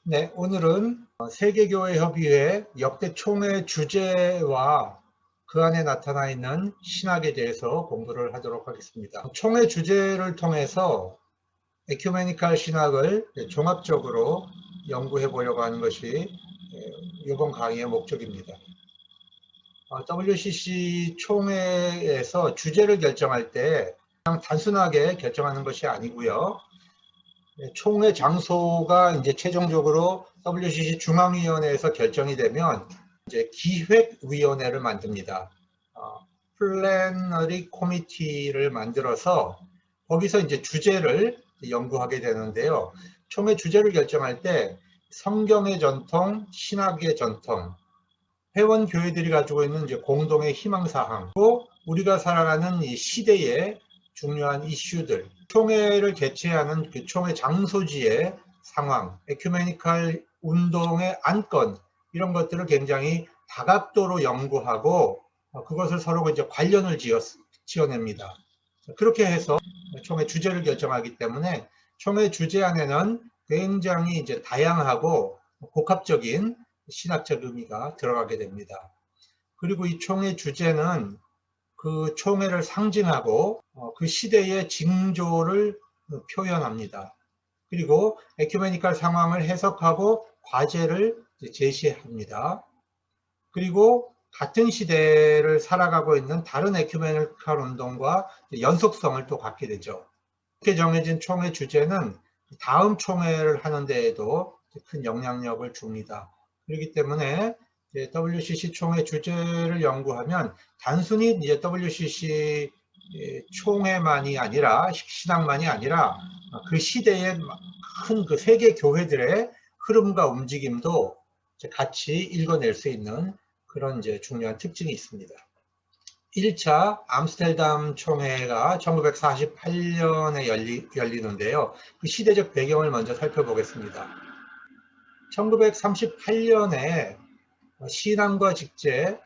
네, 오늘은 세계교회협의회 역대 총회 주제와 그 안에 나타나 있는 신학에 대해서 공부를 하도록 하겠습니다. 총회 주제를 통해서 에큐메니칼 신학을 종합적으로 연구해 보려고 하는 것이 이번 강의의 목적입니다. WCC 총회에서 주제를 결정할 때 그냥 단순하게 결정하는 것이 아니고요. 총회 장소가 이제 최종적으로 WCC 중앙위원회에서 결정이 되면 이제 기획위원회를 만듭니다. 플래너리 코미티를 만들어서 거기서 이제 주제를 연구하게 되는데요. 총회 주제를 결정할 때 성경의 전통, 신학의 전통, 회원 교회들이 가지고 있는 이제 공동의 희망사항, 또 우리가 살아가는 이 시대의 중요한 이슈들, 총회를 개최하는 그 총회 장소지의 상황, 에큐메니칼 운동의 안건, 이런 것들을 굉장히 다각도로 연구하고 그것을 서로 이제 관련을 지어냅니다. 그렇게 해서 총회 주제를 결정하기 때문에 총회 주제 안에는 굉장히 이제 다양하고 복합적인 신학적 의미가 들어가게 됩니다. 그리고 이 총회 주제는 그 총회를 상징하고 그 시대의 징조를 표현합니다. 그리고 에큐메니칼 상황을 해석하고 과제를 제시합니다. 그리고 같은 시대를 살아가고 있는 다른 에큐메니칼 운동과 연속성을 또 갖게 되죠. 이렇게 정해진 총회 주제는 다음 총회를 하는 데에도 큰 영향력을 줍니다. 그렇기 때문에 WCC 총회 주제를 연구하면 단순히 이제 WCC 총회만이 아니라 신학만이 아니라 그 시대의 큰 그 세계 교회들의 흐름과 움직임도 같이 읽어낼 수 있는 그런 이제 중요한 특징이 있습니다. 1차 암스테르담 총회가 1948년에 열리는데요. 그 시대적 배경을 먼저 살펴보겠습니다. 1938년에 신앙과 직제,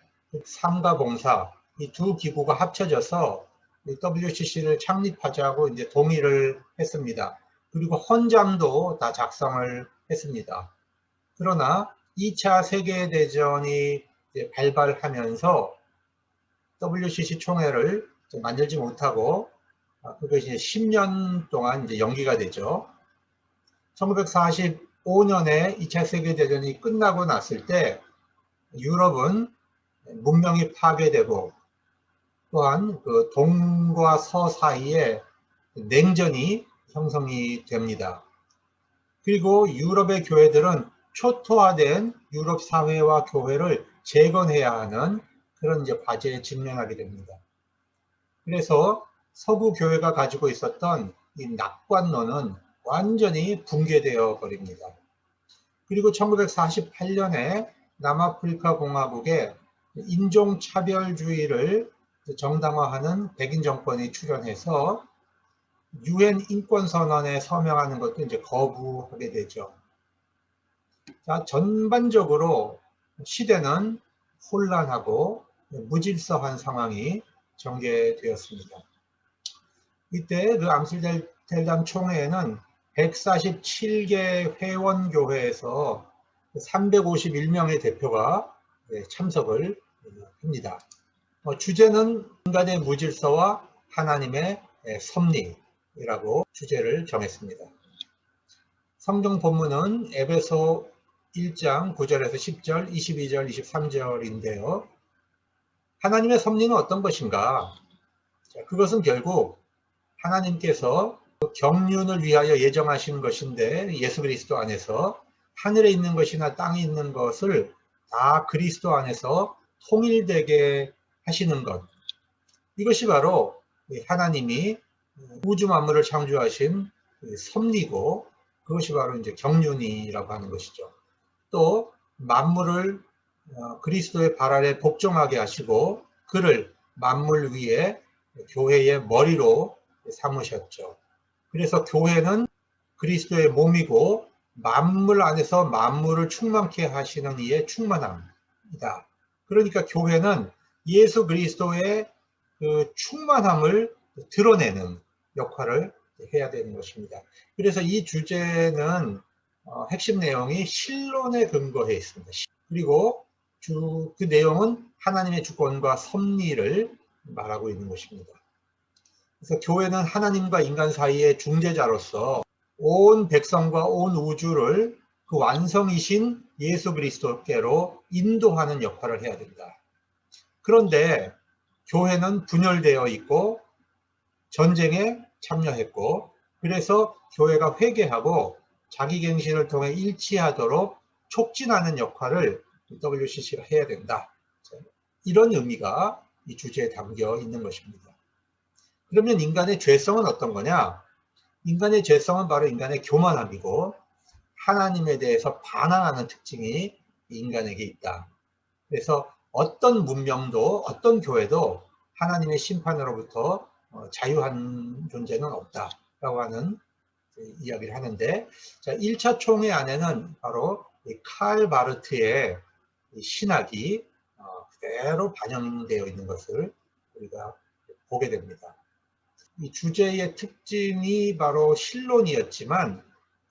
삶과 봉사, 이 두 기구가 합쳐져서 WCC를 창립하자고 이제 동의를 했습니다. 그리고 헌장도 다 작성을 했습니다. 그러나 2차 세계대전이 발발하면서 WCC 총회를 만들지 못하고 그것이 10년 동안 이제 연기가 되죠. 1945년에 2차 세계대전이 끝나고 났을 때 유럽은 문명이 파괴되고 또한 그 동과 서 사이에 냉전이 형성이 됩니다. 그리고 유럽의 교회들은 초토화된 유럽 사회와 교회를 재건해야 하는 그런 이제 과제에 직면하게 됩니다. 그래서 서구 교회가 가지고 있었던 이 낙관론은 완전히 붕괴되어 버립니다. 그리고 1948년에 남아프리카 공화국에 인종차별주의를 정당화하는 백인 정권이 출현해서 유엔 인권선언에 서명하는 것도 이제 거부하게 되죠. 자, 전반적으로 시대는 혼란하고 무질서한 상황이 전개되었습니다. 이때 그 암스테르담 총회에는 147개 회원교회에서 351명의 대표가 참석을 합니다. 주제는 인간의 무질서와 하나님의 섭리라고 주제를 정했습니다. 성경 본문은 에베소 1장 9절에서 10절, 22절, 23절인데요. 하나님의 섭리는 어떤 것인가? 그것은 결국 하나님께서 경륜을 위하여 예정하신 것인데 예수 그리스도 안에서 하늘에 있는 것이나 땅에 있는 것을 다 그리스도 안에서 통일되게 하시는 것. 이것이 바로 하나님이 우주 만물을 창조하신 섭리고 그것이 바로 이제 경륜이라고 하는 것이죠. 또 만물을 그리스도의 발 아래 복종하게 하시고 그를 만물 위에 교회의 머리로 삼으셨죠. 그래서 교회는 그리스도의 몸이고 만물 안에서 만물을 충만케 하시는 이의 충만함이다. 그러니까 교회는 예수 그리스도의 그 충만함을 드러내는 역할을 해야 되는 것입니다. 그래서 이 주제는 핵심 내용이 신론에 근거해 있습니다. 그리고 그 내용은 하나님의 주권과 섭리를 말하고 있는 것입니다. 그래서 교회는 하나님과 인간 사이의 중재자로서 온 백성과 온 우주를 그 완성이신 예수 그리스도께로 인도하는 역할을 해야 된다. 그런데 교회는 분열되어 있고 전쟁에 참여했고, 그래서 교회가 회개하고 자기갱신을 통해 일치하도록 촉진하는 역할을 WCC가 해야 된다. 이런 의미가 이 주제에 담겨 있는 것입니다. 그러면 인간의 죄성은 어떤 거냐? 인간의 죄성은 바로 인간의 교만함이고 하나님에 대해서 반항하는 특징이 인간에게 있다. 그래서 어떤 문명도 어떤 교회도 하나님의 심판으로부터 자유한 존재는 없다라고 하는 이야기를 하는데, 자, 1차 총회 안에는 바로 칼 바르트의 신학이 그대로 반영되어 있는 것을 우리가 보게 됩니다. 이 주제의 특징이 바로 신론이었지만,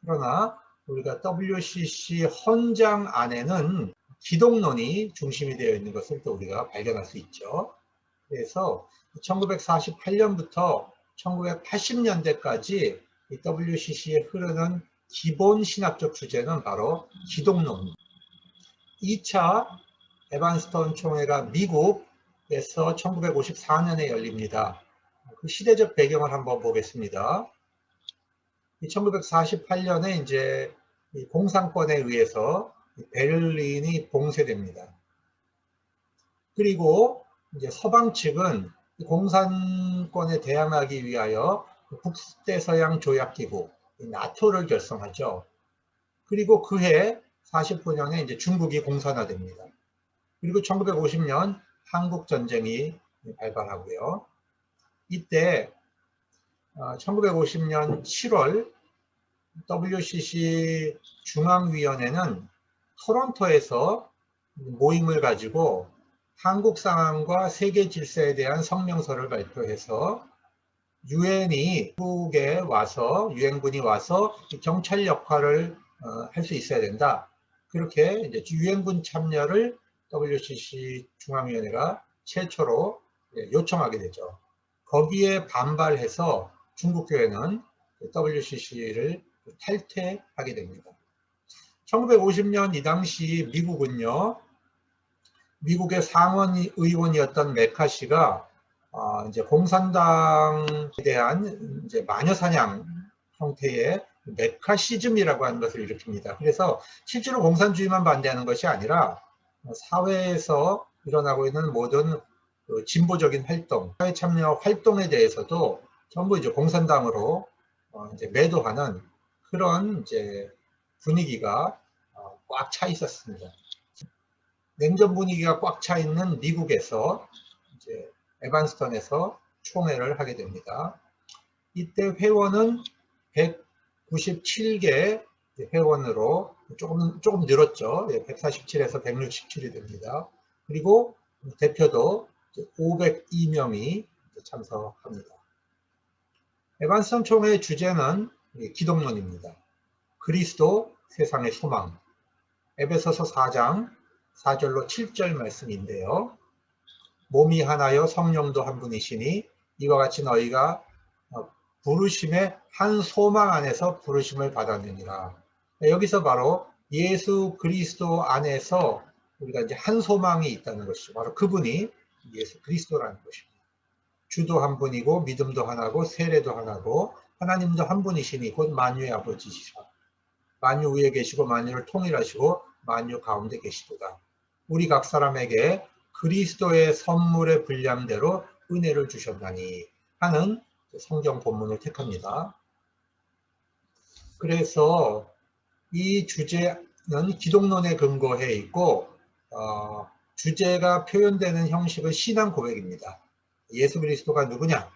그러나 우리가 WCC 헌장 안에는 기독론이 중심이 되어 있는 것을 또 우리가 발견할 수 있죠. 그래서 1948년부터 1980년대까지 이 WCC에 흐르는 기본 신학적 주제는 바로 기독론. 2차 에반스턴 총회가 미국에서 1954년에 열립니다. 그 시대적 배경을 한번 보겠습니다. 1948년에 이제 공산권에 의해서 베를린이 봉쇄됩니다. 그리고 이제 서방 측은 공산권에 대항하기 위하여 북대서양 조약기구 나토를 결성하죠. 그리고 그해 49년에 이제 중국이 공산화됩니다. 그리고 1950년 한국 전쟁이 발발하고요. 이때 1950년 7월 WCC 중앙위원회는 토론토에서 모임을 가지고 한국 상황과 세계 질서에 대한 성명서를 발표해서 유엔이 한국에 와서 유엔군이 와서 경찰 역할을 할 수 있어야 된다. 그렇게 이제 유엔군 참여를 WCC 중앙위원회가 최초로 요청하게 되죠. 거기에 반발해서 중국 교회는 WCC를 탈퇴하게 됩니다. 1950년 이 당시 미국은요, 미국의 상원 의원이었던 메카시가 이제 공산당에 대한 이제 마녀 사냥 형태의 메카시즘이라고 하는 것을 일으킵니다. 그래서 실제로 공산주의만 반대하는 것이 아니라 사회에서 일어나고 있는 모든 진보적인 활동, 사회 참여 활동에 대해서도 전부 이제 공산당으로 이제 매도하는 그런 이제 분위기가 꽉 차 있었습니다. 냉전 분위기가 꽉 차 있는 미국에서 이제 에반스턴에서 총회를 하게 됩니다. 이때 회원은 197개 회원으로 조금 늘었죠. 147에서 167이 됩니다. 그리고 대표도 502명이 참석합니다. 에반스턴 총회의 주제는 기독론입니다. 그리스도 세상의 소망. 에베소서 4장 4절로 7절 말씀인데요. 몸이 하나요 성령도 한 분이시니 이와 같이 너희가 부르심의 한 소망 안에서 부르심을 받았느니라. 여기서 바로 예수 그리스도 안에서 우리가 이제 한 소망이 있다는 것이죠. 바로 그분이 예수 그리스도라는 것입니다. 주도 한 분이고 믿음도 하나고 세례도 하나고 하나님도 한 분이시니 곧 만유의 아버지시라. 만유 위에 계시고 만유를 통일하시고 만유 가운데 계시도다. 우리 각 사람에게 그리스도의 선물의 분량대로 은혜를 주셨나니 하는 성경 본문을 택합니다. 그래서 이 주제는 기독론에 근거해 있고 주제가 표현되는 형식은 신앙 고백입니다. 예수 그리스도가 누구냐?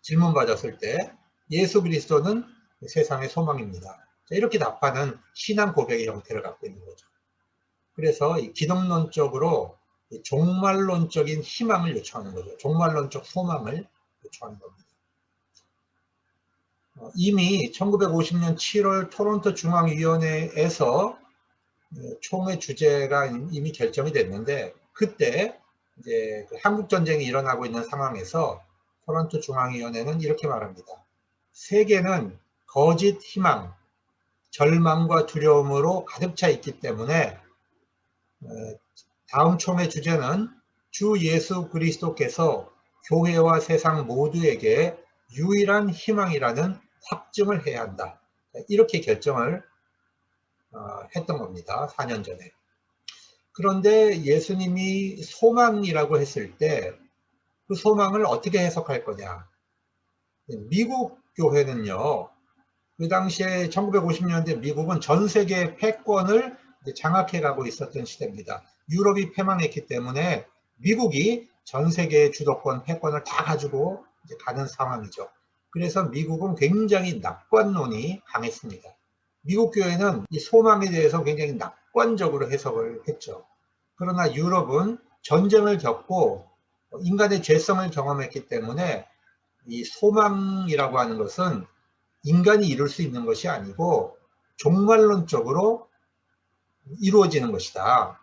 질문 받았을 때 예수 그리스도는 세상의 소망입니다. 이렇게 답하는 신앙 고백의 형태를 갖고 있는 거죠. 그래서 이 기독론적으로 종말론적인 희망을 요청하는 거죠. 종말론적 소망을 요청하는 겁니다. 이미 1950년 7월 토론토 중앙위원회에서 총회 주제가 이미 결정이 됐는데, 그때 이제 한국 전쟁이 일어나고 있는 상황에서 토론토 중앙위원회는 이렇게 말합니다. 세계는 거짓 희망, 절망과 두려움으로 가득 차 있기 때문에 다음 총회 주제는 주 예수 그리스도께서 교회와 세상 모두에게 유일한 희망이라는 확증을 해야 한다. 이렇게 결정을 했던 겁니다. 4년 전에. 그런데 예수님이 소망이라고 했을 때 그 소망을 어떻게 해석할 거냐. 미국 교회는요, 그 당시에 1950년대 미국은 전 세계 패권을 장악해 가고 있었던 시대입니다. 유럽이 패망했기 때문에 미국이 전 세계의 주도권, 패권을 다 가지고 가는 상황이죠. 그래서 미국은 굉장히 낙관론이 강했습니다. 미국 교회는 이 소망에 대해서 굉장히 낙관적으로 해석을 했죠. 그러나 유럽은 전쟁을 겪고 인간의 죄성을 경험했기 때문에 이 소망이라고 하는 것은 인간이 이룰 수 있는 것이 아니고 종말론적으로 이루어지는 것이다.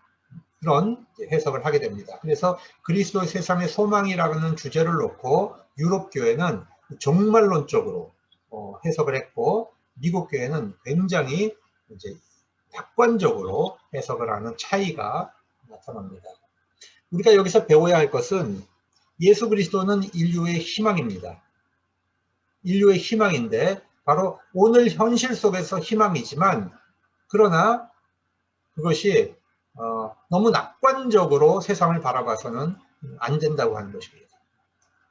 그런 해석을 하게 됩니다. 그래서 그리스도의 세상의 소망이라는 주제를 놓고 유럽 교회는 종말론적으로 해석을 했고, 미국 교회는 굉장히 이제 낙관적으로 해석을 하는 차이가 나타납니다. 우리가 여기서 배워야 할 것은 예수 그리스도는 인류의 희망입니다. 인류의 희망인데 바로 오늘 현실 속에서 희망이지만, 그러나 그것이 너무 낙관적으로 세상을 바라봐서는 안 된다고 하는 것입니다.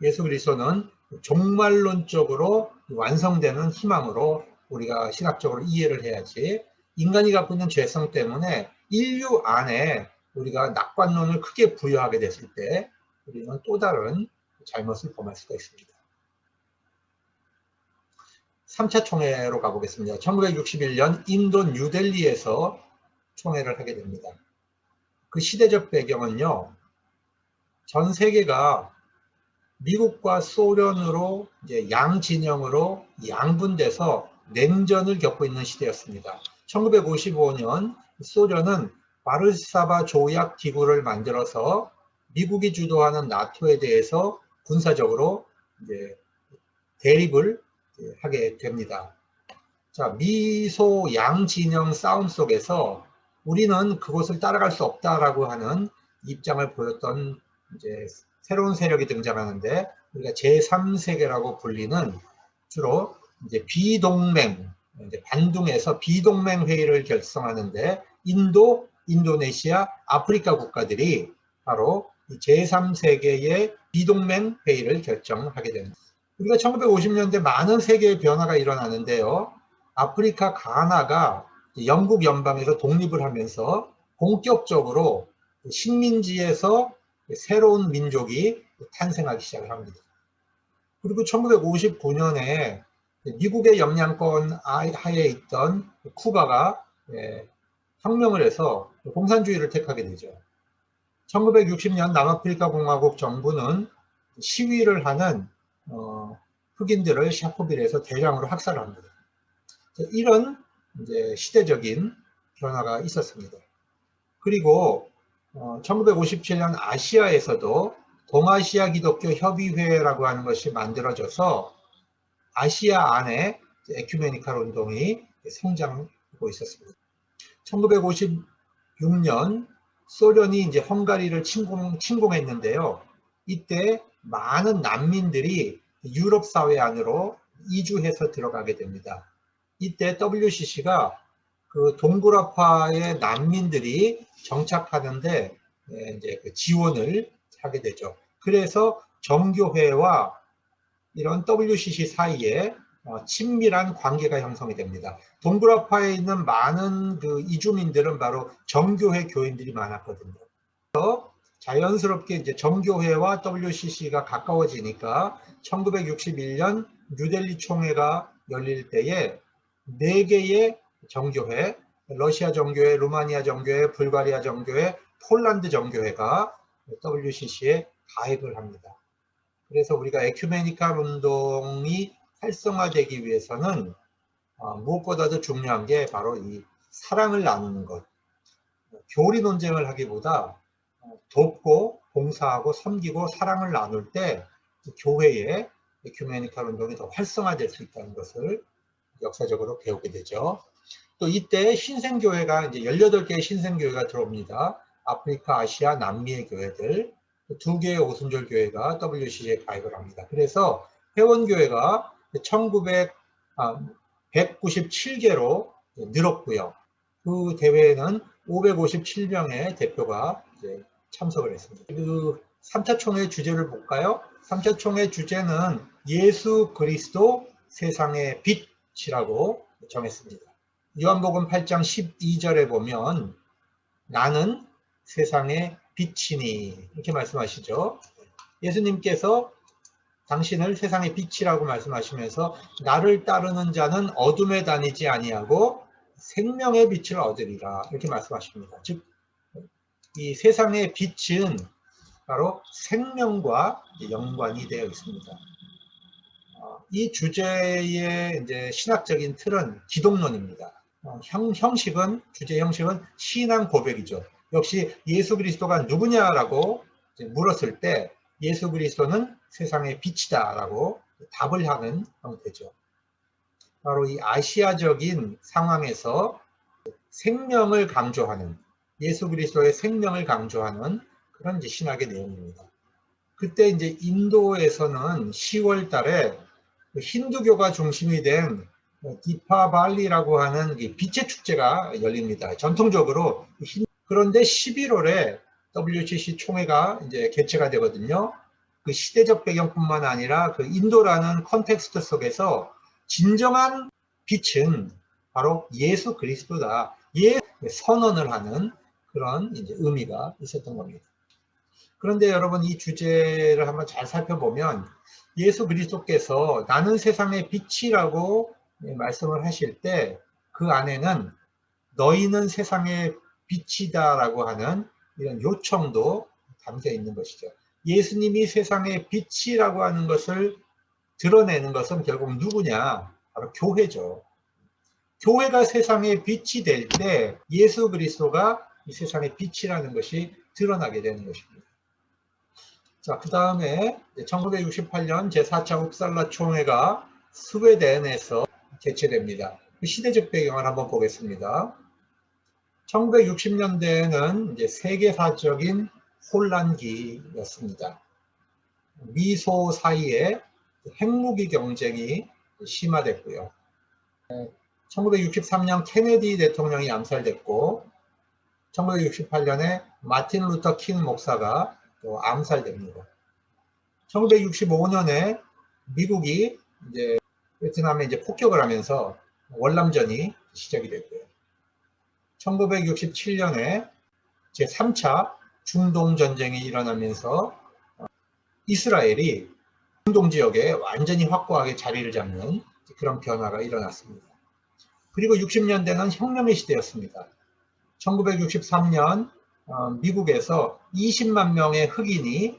예수 그리스도는 종말론적으로 완성되는 희망으로 우리가 신학적으로 이해를 해야지, 인간이 갖고 있는 죄성 때문에 인류 안에 우리가 낙관론을 크게 부여하게 됐을 때 우리는 또 다른 잘못을 범할 수가 있습니다. 3차 총회로 가보겠습니다. 1961년 인도 뉴델리에서 총회를 하게 됩니다. 그 시대적 배경은요, 전 세계가 미국과 소련으로 이제 양진영으로 양분돼서 냉전을 겪고 있는 시대였습니다. 1955년 소련은 바르샤바 조약 기구를 만들어서 미국이 주도하는 나토에 대해서 군사적으로 이제 대립을 하게 됩니다. 자, 미소 양진영 싸움 속에서 우리는 그것을 따라갈 수 없다라고 하는 입장을 보였던 이제 새로운 세력이 등장하는데, 우리가 제3세계라고 불리는 주로 이제 비동맹, 이제 반둥에서 비동맹 회의를 결성하는데 인도, 인도네시아, 아프리카 국가들이 바로 제3세계의 비동맹 회의를 결정하게 됩니다. 우리가 1950년대 많은 세계의 변화가 일어나는데요. 아프리카 가나가 영국 연방에서 독립을 하면서 본격적으로 식민지에서 새로운 민족이 탄생하기 시작을 합니다. 그리고 1959년에 미국의 영향권 하에 있던 쿠바가 혁명을 해서 공산주의를 택하게 되죠. 1960년 남아프리카 공화국 정부는 시위를 하는 흑인들을 샤프빌에서 대량으로 학살을 합니다. 이런 이제 시대적인 변화가 있었습니다. 그리고 1957년 아시아에서도 동아시아 기독교 협의회라고 하는 것이 만들어져서 아시아 안에 에큐메니칼 운동이 성장하고 있었습니다. 1956년 소련이 이제 헝가리를 침공했는데요. 이때 많은 난민들이 유럽 사회 안으로 이주해서 들어가게 됩니다. 이때 WCC가 그 동굴아파의 난민들이 정착하는데 이제 그 지원을 하게 되죠. 그래서 정교회와 이런 WCC 사이에 친밀한 관계가 형성이 됩니다. 동굴아파에 있는 많은 그 이주민들은 바로 정교회 교인들이 많았거든요. 그래서 자연스럽게 이제 정교회와 WCC가 가까워지니까 1961년 뉴델리 총회가 열릴 때에 4개의 정교회, 러시아 정교회, 루마니아 정교회, 불가리아 정교회, 폴란드 정교회가 WCC에 가입을 합니다. 그래서 우리가 에큐메니칼 운동이 활성화되기 위해서는 무엇보다도 중요한 게 바로 이 사랑을 나누는 것. 교리 논쟁을 하기보다 돕고 봉사하고 섬기고 사랑을 나눌 때 교회의 에큐메니칼 운동이 더 활성화될 수 있다는 것을 역사적으로 배우게 되죠. 또 이때 신생교회가 이제 18개의 신생교회가 들어옵니다. 아프리카, 아시아, 남미의 교회들, 2개의 오순절 교회가 WCC에 가입을 합니다. 그래서 회원교회가 197개로 늘었고요. 그 대회에는 557명의 대표가 이제 참석을 했습니다. 그 3차 총회 주제를 볼까요? 3차 총회 주제는 예수 그리스도 세상의 빛이라고 정했습니다. 요한복음 8장 12절에 보면 나는 세상의 빛이니 이렇게 말씀하시죠. 예수님께서 당신을 세상의 빛이라고 말씀하시면서 나를 따르는 자는 어둠에 다니지 아니하고 생명의 빛을 얻으리라 이렇게 말씀하십니다. 즉, 이 세상의 빛은 바로 생명과 연관이 되어 있습니다. 이 주제의 이제 신학적인 틀은 기독론입니다. 주제 형식은 신앙 고백이죠. 역시 예수 그리스도가 누구냐라고 물었을 때 예수 그리스도는 세상의 빛이다라고 답을 하는 형태죠. 바로 이 아시아적인 상황에서 생명을 강조하는 예수 그리스도의 생명을 강조하는 그런 이제 신학의 내용입니다. 그때 이제 인도에서는 10월 달에 힌두교가 중심이 된 디파발리라고 하는 빛의 축제가 열립니다. 전통적으로 그런데 11월에 WCC 총회가 이제 개최가 되거든요. 그 시대적 배경뿐만 아니라 그 인도라는 컨텍스트 속에서 진정한 빛은 바로 예수 그리스도다. 선언을 하는 그런 이제 의미가 있었던 겁니다. 그런데 여러분 이 주제를 한번 잘 살펴보면 예수 그리스도께서 나는 세상의 빛이라고 말씀을 하실 때 그 안에는 너희는 세상의 빛이다라고 하는 이런 요청도 담겨 있는 것이죠. 예수님이 세상의 빛이라고 하는 것을 드러내는 것은 결국 누구냐? 바로 교회죠. 교회가 세상의 빛이 될 때 예수 그리스도가 이 세상의 빛이라는 것이 드러나게 되는 것입니다. 자, 그 다음에 1968년 제4차 웁살라 총회가 스웨덴에서 개최됩니다. 그 시대적 배경을 한번 보겠습니다. 1960년대에는 이제 세계사적인 혼란기였습니다. 미소 사이에 핵무기 경쟁이 심화됐고요. 1963년 케네디 대통령이 암살됐고 1968년에 마틴 루터 킹 목사가 또 암살됩니다. 1965년에 미국이 이제 베트남에 이제 폭격을 하면서 월남전이 시작이 됐고요. 1967년에 제3차 중동 전쟁이 일어나면서 이스라엘이 중동 지역에 완전히 확고하게 자리를 잡는 그런 변화가 일어났습니다. 그리고 60년대는 혁명의 시대였습니다. 1963년 미국에서 20만 명의 흑인이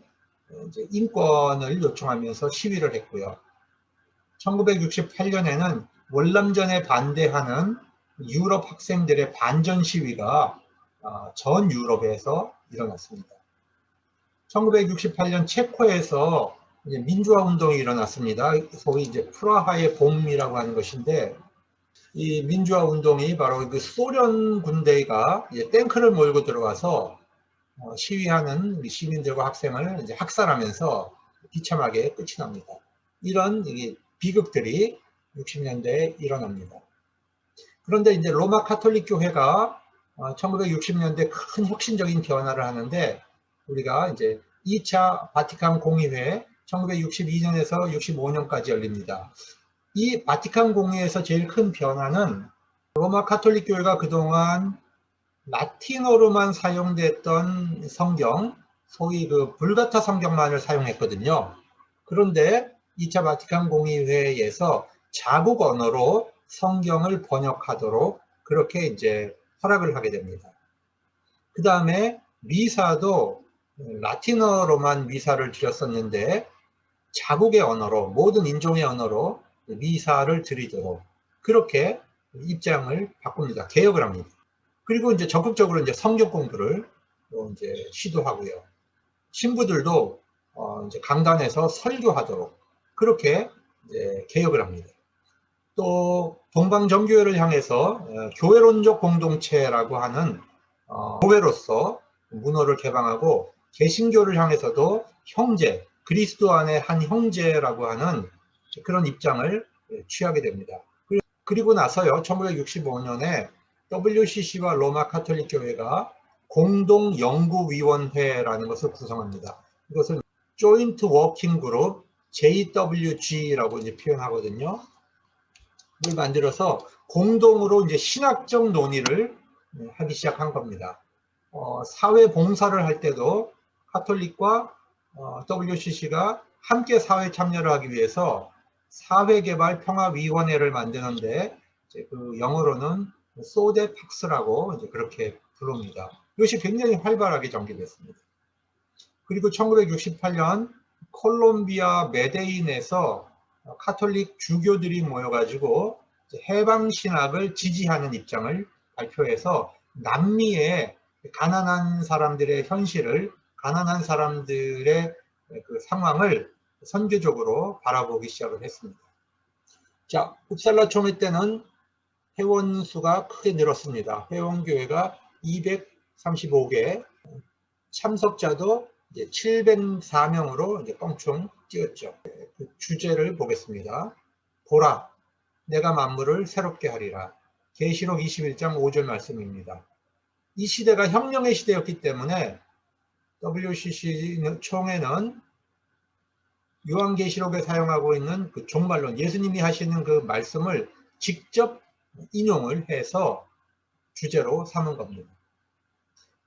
이제 인권을 요청하면서 시위를 했고요. 1968년에는 월남전에 반대하는 유럽 학생들의 반전 시위가 전 유럽에서 일어났습니다. 1968년 체코에서 이제 민주화 운동이 일어났습니다. 소위 이제 프라하의 봄이라고 하는 것인데 이 민주화 운동이 바로 그 소련 군대가 이제 탱크를 몰고 들어와서 시위하는 시민들과 학생을 이제 학살하면서 비참하게 끝이 납니다. 이런 비극들이 60년대에 일어납니다. 그런데 이제 로마 카톨릭 교회가 1960년대 큰 혁신적인 변화를 하는데 우리가 이제 2차 바티칸 공의회 1962년에서 65년까지 열립니다. 이 바티칸 공의회에서 제일 큰 변화는 로마 카톨릭 교회가 그동안 라틴어로만 사용됐던 성경, 소위 그 불가타 성경만을 사용했거든요. 그런데 2차 바티칸 공의회에서 자국 언어로 성경을 번역하도록 그렇게 이제 허락을 하게 됩니다. 그 다음에 미사도 라틴어로만 미사를 드렸었는데 자국의 언어로 모든 인종의 언어로 미사를 드리도록 그렇게 입장을 바꿉니다. 개혁을 합니다. 그리고 이제 적극적으로 이제 성경 공부를 또 이제 시도하고요. 신부들도 이제 강단에서 설교하도록 그렇게 이제 개혁을 합니다. 또 동방정교회를 향해서 교회론적 공동체라고 하는 교회로서 문호를 개방하고 개신교를 향해서도 형제, 그리스도 안의 한 형제라고 하는 그런 입장을 취하게 됩니다. 그리고 나서요, 1965년에 WCC와 로마 카톨릭 교회가 공동연구위원회라는 것을 구성합니다. 이것을 Joint Working Group, JWG라고 이제 표현하거든요. 이걸 만들어서 공동으로 이제 신학적 논의를 하기 시작한 겁니다. 사회 봉사를 할 때도 카톨릭과 WCC가 함께 사회 참여를 하기 위해서 사회개발평화위원회를 만드는데 그 영어로는 소데팍스라고 이제 그렇게 부릅니다. 이것이 굉장히 활발하게 전개됐습니다. 그리고 1968년 콜롬비아 메데인에서 카톨릭 주교들이 모여가지고 해방신학을 지지하는 입장을 발표해서 남미의 가난한 사람들의 현실을, 가난한 사람들의 그 상황을 선교적으로 바라보기 시작을 했습니다. 자, 웁살라 총회 때는 회원 수가 크게 늘었습니다. 회원교회가 235개, 참석자도 이제 704명으로 이제 껑충 뛰었죠. 그 주제를 보겠습니다. 보라, 내가 만물을 새롭게 하리라. 계시록 21장 5절 말씀입니다. 이 시대가 혁명의 시대였기 때문에 WCC 총회는 요한계시록에 사용하고 있는 그 종말론, 예수님이 하시는 그 말씀을 직접 인용을 해서 주제로 삼은 겁니다.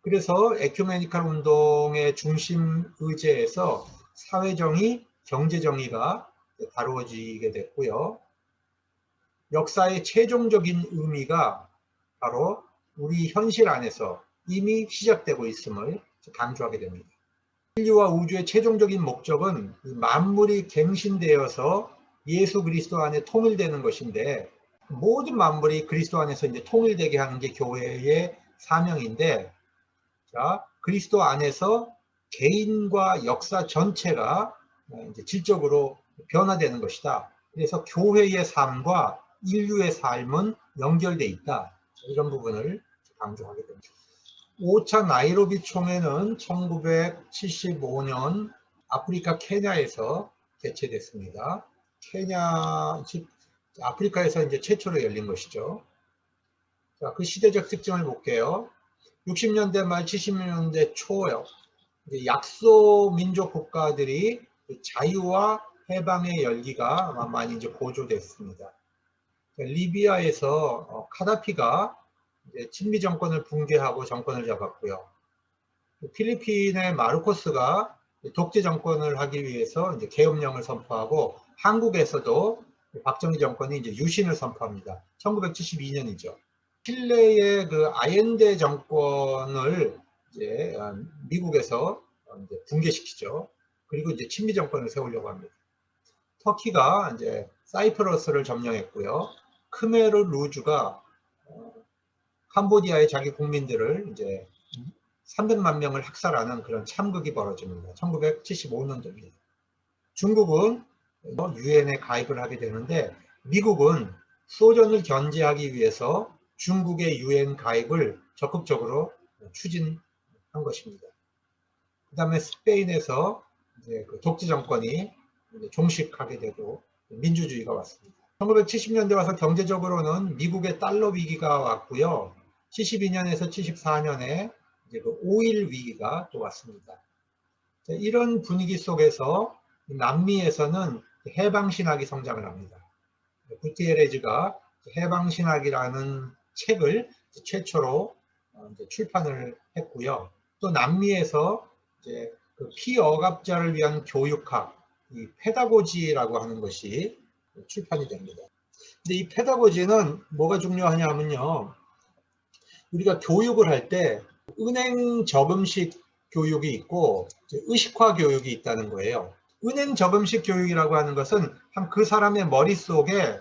그래서 에큐메니칼 운동의 중심 의제에서 사회정의, 경제정의가 다루어지게 됐고요. 역사의 최종적인 의미가 바로 우리 현실 안에서 이미 시작되고 있음을 강조하게 됩니다. 인류와 우주의 최종적인 목적은 만물이 갱신되어서 예수 그리스도 안에 통일되는 것인데, 모든 만물이 그리스도 안에서 이제 통일되게 하는 게 교회의 사명인데, 자, 그리스도 안에서 개인과 역사 전체가 이제 질적으로 변화되는 것이다. 그래서 교회의 삶과 인류의 삶은 연결되어 있다. 이런 부분을 강조하게 됩니다. 5차 나이로비 총회는 1975년 아프리카 케냐에서 개최됐습니다. 아프리카에서 이제 최초로 열린 것이죠. 자, 그 시대적 특징을 볼게요. 60년대 말 70년대 초요. 약소 민족 국가들이 자유와 해방의 열기가 많이 이제 고조됐습니다. 리비아에서 카다피가 친미 정권을 붕괴하고 정권을 잡았고요. 필리핀의 마르코스가 독재 정권을 하기 위해서 이제 계엄령을 선포하고, 한국에서도 박정희 정권이 이제 유신을 선포합니다. 1972년이죠. 칠레의 그 아옌데 정권을 이제 미국에서 이제 붕괴시키죠. 그리고 이제 친미 정권을 세우려고 합니다. 터키가 이제 사이프러스를 점령했고요. 크메르 루즈가 캄보디아의 자기 국민들을 이제 300만 명을 학살하는 그런 참극이 벌어집니다. 1975년도입니다. 중국은 유엔에 가입을 하게 되는데, 미국은 소련을 견제하기 위해서 중국의 유엔 가입을 적극적으로 추진한 것입니다. 그 다음에 스페인에서 이제 그 독재 정권이 이제 종식하게 되고 민주주의가 왔습니다. 1970년대 와서 경제적으로는 미국의 달러 위기가 왔고요. 72년에서 74년에 이제 그 오일 위기가 또 왔습니다. 이런 분위기 속에서 남미에서는 해방신학이 성장을 합니다. 구티에레즈가 해방신학이라는 책을 최초로 이제 출판을 했고요. 또 남미에서 이제 그 피억압자를 위한 교육학, 이 페다고지라고 하는 것이 출판이 됩니다. 근데 이 페다고지는 뭐가 중요하냐 하면요, 우리가 교육을 할 때 은행 저금식 교육이 있고 의식화 교육이 있다는 거예요. 은행 저금식 교육이라고 하는 것은 그 사람의 머릿속에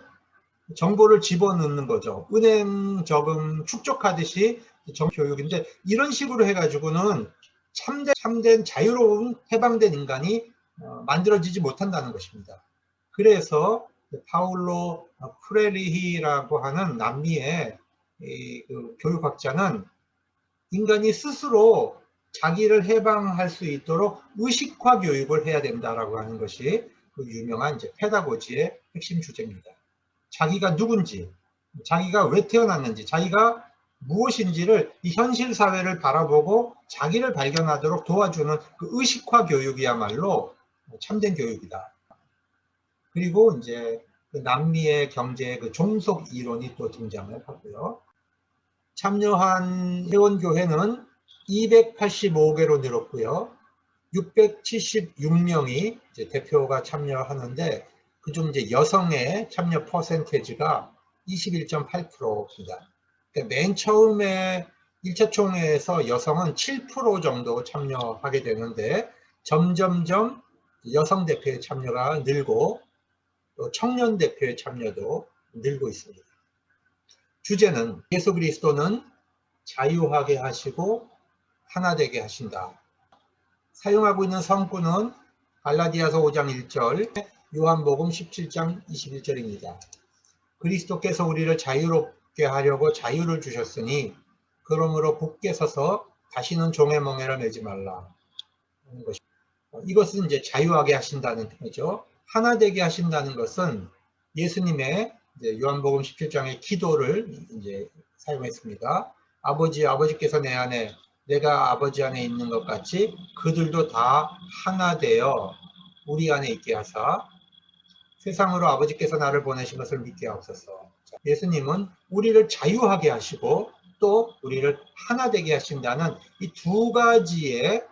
정보를 집어넣는 거죠. 은행 저금 축적하듯이 교육인데, 이런 식으로 해가지고는 참된 자유로운 해방된 인간이 만들어지지 못한다는 것입니다. 그래서 파울로 프레리히라고 하는 남미의 그 교육학자는 인간이 스스로 자기를 해방할 수 있도록 의식화 교육을 해야 된다라고 하는 것이 그 유명한 이제 페다고지의 핵심 주제입니다. 자기가 누군지, 자기가 왜 태어났는지, 자기가 무엇인지를 이 현실 사회를 바라보고 자기를 발견하도록 도와주는 그 의식화 교육이야말로 참된 교육이다. 그리고 이제 그 남미의 경제의 그 종속 이론이 또 등장을 하고요. 참여한 회원교회는 285개로 늘었고요. 676명이 이제 대표가 참여하는데, 그중 이제 여성의 참여 퍼센테이지가 21.8%입니다. 그러니까 맨 처음에 1차 총회에서 여성은 7% 정도 참여하게 되는데, 점점점 여성 대표의 참여가 늘고 또 청년 대표의 참여도 늘고 있습니다. 주제는 예수 그리스도는 자유하게 하시고 하나 되게 하신다. 사용하고 있는 성구는 갈라디아서 5장 1절, 요한복음 17장 21절입니다. 그리스도께서 우리를 자유롭게 하려고 자유를 주셨으니 그러므로 굳게 서서 다시는 종의 멍에를 매지 말라. 이것은 이제 자유하게 하신다는 거죠. 하나 되게 하신다는 것은 예수님의 이제 요한복음 17장의 기도를 이제 사용했습니다. 아버지께서 내 안에, 내가 아버지 안에 있는 것 같이 그들도 다 하나 되어 우리 안에 있게 하사 세상으로 아버지께서 나를 보내신 것을 믿게 하옵소서. 예수님은 우리를 자유하게 하시고 또 우리를 하나 되게 하신다는 이 두 가지의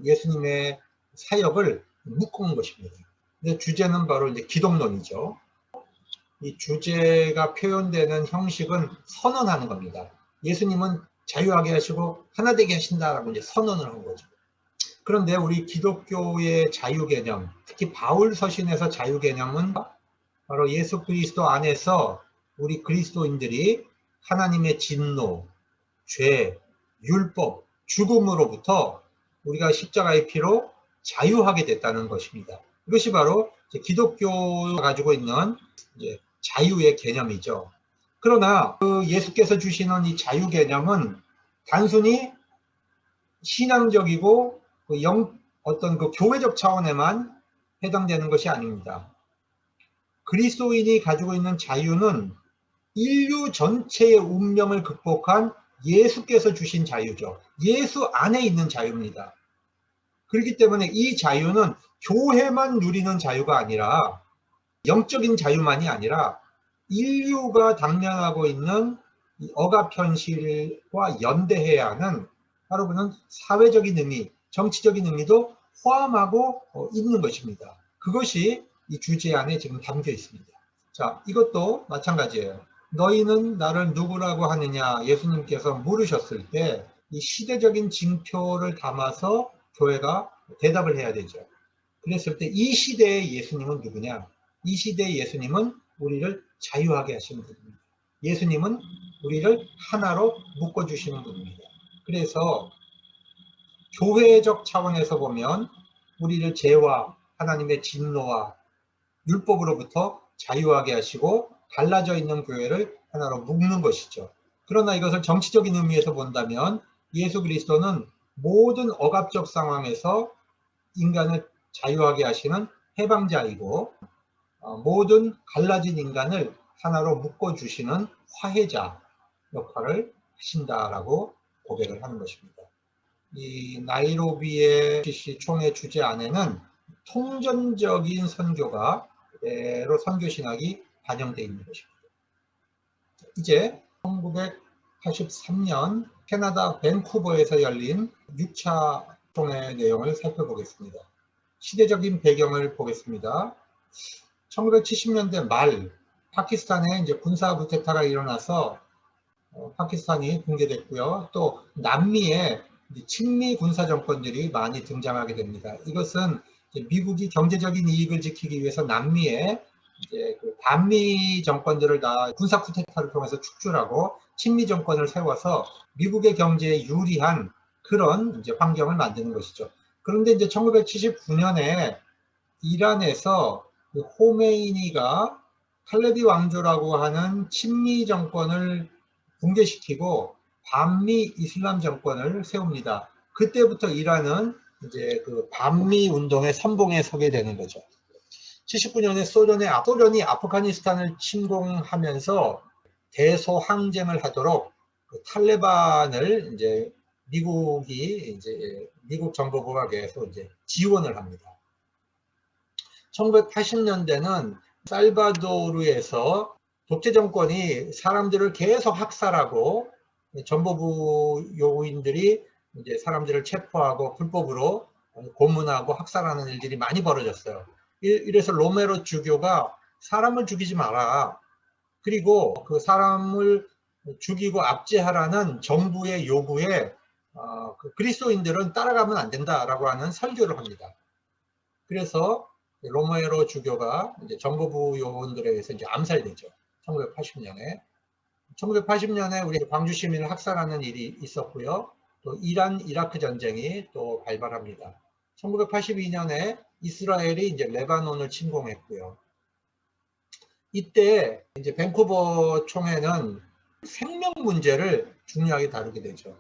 예수님의 사역을 묶은 것입니다. 근데 주제는 바로 이제 기독론이죠. 이 주제가 표현되는 형식은 선언하는 겁니다. 예수님은 자유하게 하시고 하나 되게 하신다라고 이제 선언을 한 거죠. 그런데 우리 기독교의 자유 개념, 특히 바울 서신에서 자유 개념은 바로 예수 그리스도 안에서 우리 그리스도인들이 하나님의 진노, 죄, 율법, 죽음으로부터 우리가 십자가의 피로 자유하게 됐다는 것입니다. 이것이 바로 기독교가 가지고 있는 이제 자유의 개념이죠. 그러나 그 예수께서 주시는 이 자유 개념은 단순히 신앙적이고 어떤 그 교회적 차원에만 해당되는 것이 아닙니다. 그리스도인이 가지고 있는 자유는 인류 전체의 운명을 극복한 예수께서 주신 자유죠. 예수 안에 있는 자유입니다. 그렇기 때문에 이 자유는 교회만 누리는 자유가 아니라, 영적인 자유만이 아니라 인류가 당면하고 있는 억압 현실과 연대해야 하는, 바로 그는 사회적인 의미, 정치적인 의미도 포함하고 있는 것입니다. 그것이 이 주제 안에 지금 담겨 있습니다. 자, 이것도 마찬가지예요. 너희는 나를 누구라고 하느냐 예수님께서 물으셨을 때 이 시대적인 징표를 담아서 교회가 대답을 해야 되죠. 그랬을 때 이 시대의 예수님은 누구냐? 이 시대의 예수님은 우리를 자유하게 하시는 분입니다. 예수님은 우리를 하나로 묶어주시는 분입니다. 그래서 교회적 차원에서 보면 우리를 죄와 하나님의 진노와 율법으로부터 자유하게 하시고 갈라져 있는 교회를 하나로 묶는 것이죠. 그러나 이것을 정치적인 의미에서 본다면 예수 그리스도는 모든 억압적 상황에서 인간을 자유하게 하시는 해방자이고, 모든 갈라진 인간을 하나로 묶어주시는 화해자 역할을 하신다라고 고백을 하는 것입니다. 이 나이로비의 GC 총회 주제 안에는 통전적인 선교가 그대로 선교 신학이 반영되어 있는 것입니다. 이제 1983년 캐나다 밴쿠버에서 열린 6차 총회 내용을 살펴보겠습니다. 시대적인 배경을 보겠습니다. 1970년대 말 파키스탄에 이제 군사 쿠데타가 일어나서 파키스탄이 붕괴됐고요. 또 남미에 친미 군사 정권들이 많이 등장하게 됩니다. 이것은 미국이 경제적인 이익을 지키기 위해서 남미에 이제 그 반미 정권들을 다 군사 쿠데타를 통해서 축출하고 친미 정권을 세워서 미국의 경제에 유리한 그런 이제 환경을 만드는 것이죠. 그런데 이제 1979년에 이란에서 그 호메이니가 팔레비 왕조라고 하는 친미 정권을 붕괴시키고 반미 이슬람 정권을 세웁니다. 그때부터 이란은 이제 그 반미 운동의 선봉에 서게 되는 거죠. 79년에 소련이 아프가니스탄을 침공하면서 대소항쟁을 하도록 그 탈레반을 이제 미국 정보부가 계속 이제 지원을 합니다. 1980년대는 살바도르에서 독재 정권이 사람들을 계속 학살하고 정보부 요인들이 이제 사람들을 체포하고 불법으로 고문하고 학살하는 일들이 많이 벌어졌어요. 이래서 로메로 주교가 사람을 죽이지 마라. 그리고 그 사람을 죽이고 압제하라는 정부의 요구에 그 그리스도인들은 따라가면 안 된다라고 하는 설교를 합니다. 그래서 로메로 주교가 이제 정보부 요원들에 의해서 이제 암살되죠. 1980년에. 1980년에 우리 광주 시민을 학살하는 일이 있었고요. 또 이란 이라크 전쟁이 또 발발합니다. 1982년에 이스라엘이 이제 레바논을 침공했고요. 이때 이제 밴쿠버 총회는 생명 문제를 중요하게 다루게 되죠.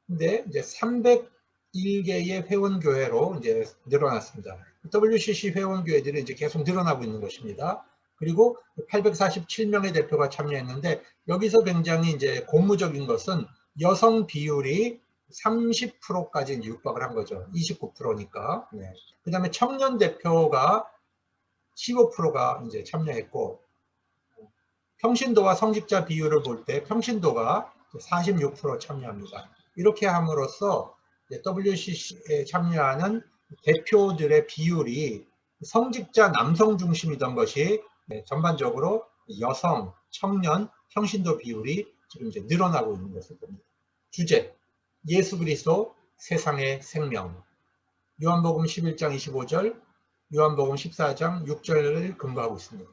근데 이제 301개의 회원교회로 이제 늘어났습니다. WCC 회원교회들이 이제 계속 늘어나고 있는 것입니다. 그리고 847명의 대표가 참여했는데 여기서 굉장히 이제 고무적인 것은 여성 비율이 30%까지 이제 육박을 한 거죠. 29%니까. 네. 그 다음에 청년 대표가 15%가 이제 참여했고, 평신도와 성직자 비율을 볼 때 평신도가 46% 참여합니다. 이렇게 함으로써 WCC에 참여하는 대표들의 비율이 성직자 남성 중심이던 것이 전반적으로 여성, 청년, 평신도 비율이 지금 이제 늘어나고 있는 것을 봅니다. 주제, 예수 그리스도 세상의 생명. 요한복음 11장 25절, 요한복음 14장 6절을 근거하고 있습니다.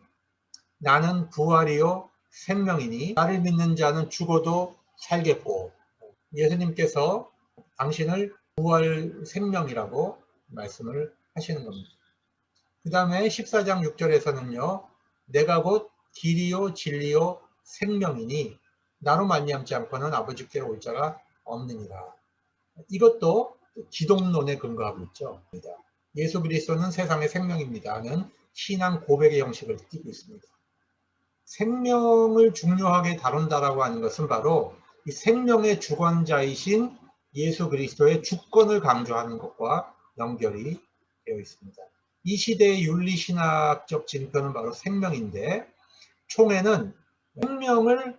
나는 부활이요 생명이니 나를 믿는 자는 죽어도 살겠고, 예수님께서 당신을 부활 생명이라고 말씀을 하시는 겁니다. 그 다음에 14장 6절에서는요. 내가 곧 길이요 진리요 생명이니 나로 말미암지 않고는 아버지께로 올 자가 없느니라. 이것도 기독론에 근거하고 있죠. 예수 그리스도는 세상의 생명입니다는 신앙 고백의 형식을 띠고 있습니다. 생명을 중요하게 다룬다라고 하는 것은 바로 이 생명의 주권자이신 예수 그리스도의 주권을 강조하는 것과 연결이 되어 있습니다. 이 시대의 윤리신학적 징표는 바로 생명인데, 총회는 생명을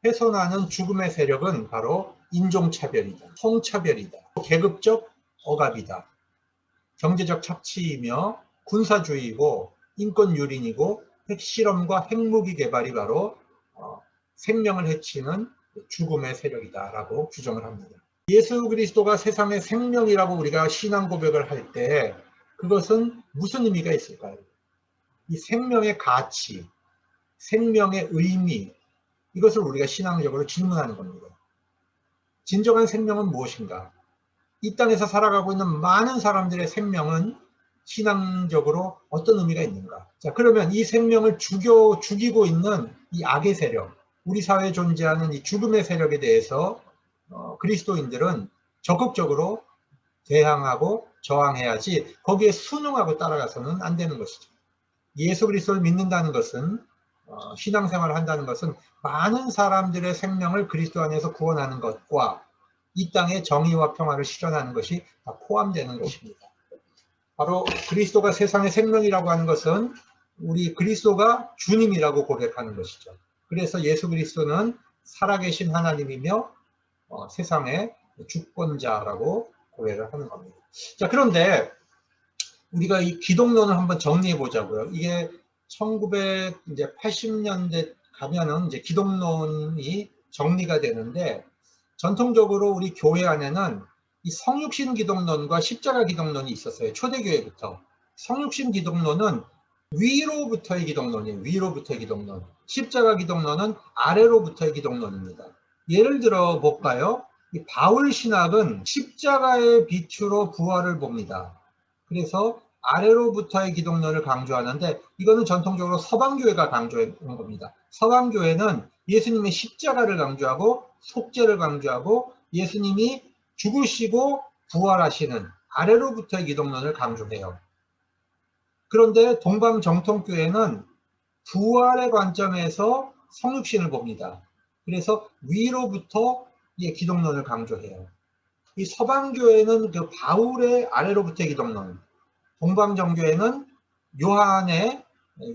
훼손하는 죽음의 세력은 바로 인종차별이다, 성차별이다, 계급적 억압이다, 경제적 착취이며 군사주의이고 인권유린이고 핵실험과 핵무기 개발이 바로 생명을 해치는 죽음의 세력이다 라고 규정을 합니다. 예수 그리스도가 세상의 생명이라고 우리가 신앙 고백을 할 때 그것은 무슨 의미가 있을까요? 이 생명의 가치, 생명의 의미, 이것을 우리가 신앙적으로 질문하는 겁니다. 진정한 생명은 무엇인가? 이 땅에서 살아가고 있는 많은 사람들의 생명은 신앙적으로 어떤 의미가 있는가? 자, 그러면 이 생명을 죽이고 있는 이 악의 세력, 우리 사회에 존재하는 이 죽음의 세력에 대해서 그리스도인들은 적극적으로 대항하고 저항해야지 거기에 순응하고 따라가서는 안 되는 것이죠. 예수 그리스도를 믿는다는 것은 신앙생활을 한다는 것은 많은 사람들의 생명을 그리스도 안에서 구원하는 것과 이 땅의 정의와 평화를 실현하는 것이 다 포함되는 것입니다. 바로 그리스도가 세상의 생명이라고 하는 것은 우리 그리스도가 주님이라고 고백하는 것이죠. 그래서 예수 그리스도는 살아계신 하나님이며 세상의 주권자라고 고백을 하는 겁니다. 자, 그런데 우리가 이 기독론을 한번 정리해 보자고요. 이게 1980년대 가면은 이제 기독론이 정리가 되는데, 전통적으로 우리 교회 안에는 이 성육신 기독론과 십자가 기독론이 있었어요. 초대교회부터. 성육신 기독론은 위로부터의 기독론이에요. 위로부터의 기독론. 십자가 기독론은 아래로부터의 기독론입니다. 예를 들어 볼까요? 이 바울 신학은 십자가의 빛으로 부활을 봅니다. 그래서 아래로부터의 기독론을 강조하는데 이거는 전통적으로 서방교회가 강조한 겁니다. 서방교회는 예수님의 십자가를 강조하고 속죄를 강조하고 예수님이 죽으시고 부활하시는 아래로부터의 기독론을 강조해요. 그런데 동방 정통교회는 부활의 관점에서 성육신을 봅니다. 그래서 위로부터 기독론을 강조해요. 이 서방교회는 그 바울의 아래로부터의 기독론, 동방정교회는 요한의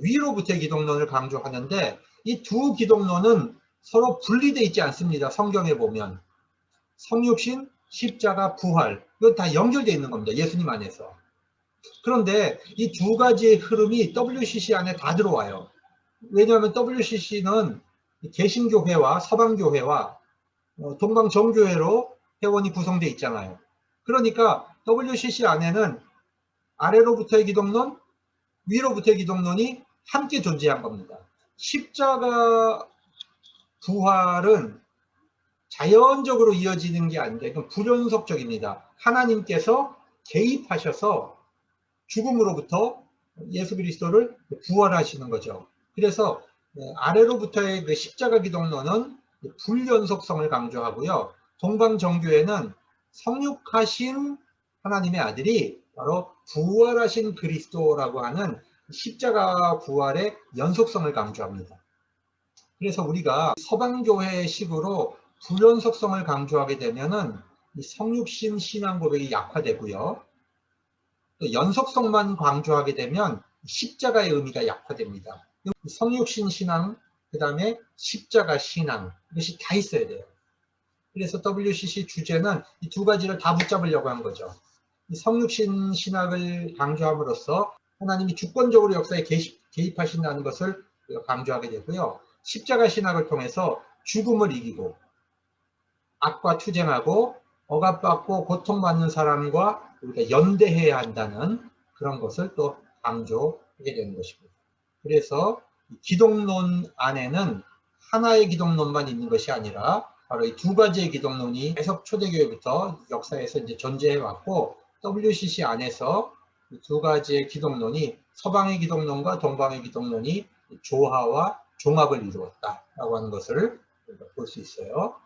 위로부터의 기독론을 강조하는데 이 두 기독론은 서로 분리되어 있지 않습니다. 성경에 보면 성육신, 십자가, 부활 이건 다 연결되어 있는 겁니다. 예수님 안에서. 그런데 이 두 가지의 흐름이 WCC 안에 다 들어와요. 왜냐하면 WCC는 개신교회와 서방교회와 동방정교회로 회원이 구성되어 있잖아요. 그러니까 WCC 안에는 아래로부터의 기독론, 위로부터의 기독론이 함께 존재한 겁니다. 십자가 부활은 자연적으로 이어지는 게 아닌데 이건 불연속적입니다. 하나님께서 개입하셔서 죽음으로부터 예수 그리스도를 부활하시는 거죠. 그래서 아래로부터의 그 십자가 기독론은 불연속성을 강조하고요. 동방정교회는 성육하신 하나님의 아들이 바로 부활하신 그리스도라고 하는 십자가 부활의 연속성을 강조합니다. 그래서 우리가 서방교회식으로 불연속성을 강조하게 되면은 이 성육신 신앙 고백이 약화되고요. 또 연속성만 강조하게 되면 십자가의 의미가 약화됩니다. 성육신 신앙, 그 다음에 십자가 신앙 이것이 다 있어야 돼요. 그래서 WCC 주제는 이 두 가지를 다 붙잡으려고 한 거죠. 이 성육신 신학을 강조함으로써 하나님이 주권적으로 역사에 개입하신다는 것을 강조하게 되고요. 십자가 신학을 통해서 죽음을 이기고 악과 투쟁하고 억압받고 고통받는 사람과 우리가 연대해야 한다는 그런 것을 또 강조하게 되는 것입니다. 그래서 기독론 안에는 하나의 기독론만 있는 것이 아니라 바로 이 두 가지의 기독론이 계속 초대교회부터 역사에서 이제 존재해 왔고 WCC 안에서 이 두 가지의 기독론이 서방의 기독론과 동방의 기독론이 조화와 종합을 이루었다라고 하는 것을 볼 수 있어요.